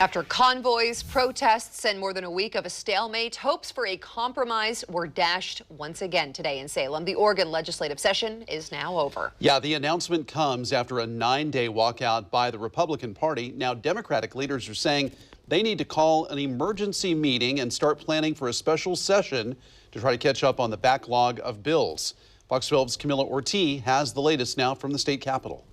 After convoys, protests, and more than a week of a stalemate, hopes for a compromise were dashed once again today in Salem. The Oregon legislative session is now over. Yeah, the announcement comes after a 9-day walkout by the Republican Party. Now, Democratic leaders are saying they need to call an emergency meeting and start planning for a special session to try to catch up on the backlog of bills. Fox 12's Camilla Ortiz has the latest now from the state capitol.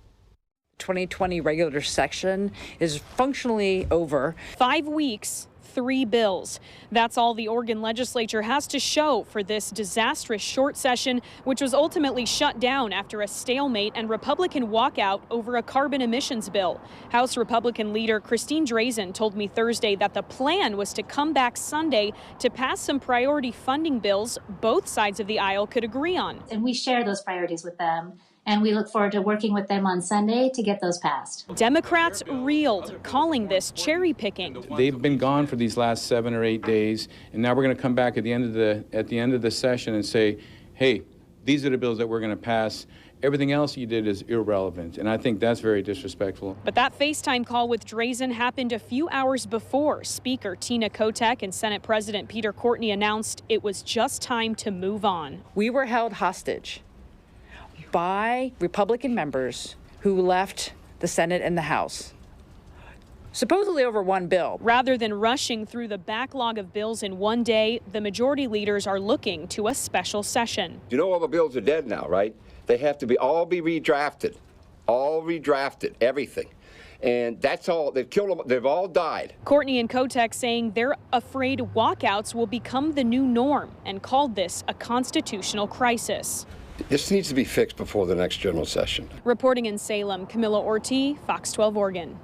2020 regular session is functionally over. 5 weeks, 3 bills. That's all the Oregon legislature has to show for this disastrous short session, which was ultimately shut down after a stalemate and Republican walkout over a carbon emissions bill. House Republican leader Christine Drazen told me Thursday that the plan was to come back Sunday to pass some priority funding bills both sides of the aisle could agree on. And we share those priorities with them. And we look forward to working with them on Sunday to get those passed. Democrats reeled, calling this cherry picking. They've been gone for these last 7 or 8 days, and now we're going to come back at the end of the session and say, hey, these are the bills that we're going to pass. Everything else you did is irrelevant, and I think that's very disrespectful. But that FaceTime call with Drazen happened a few hours before Speaker Tina Kotek and Senate President Peter Courtney announced it was just time to move on. We were held hostage by Republican members who left the Senate and the House, supposedly over one bill. Rather than rushing through the backlog of bills in one day, the majority leaders are looking to a special session. You know all the bills are dead now, right? They have to all be redrafted, everything. And that's all, they've killed them, they've all died. Courtney and Kotek saying they're afraid walkouts will become the new norm and called this a constitutional crisis. This needs to be fixed before the next general session. Reporting in Salem, Camilla Ortiz, Fox 12 Oregon.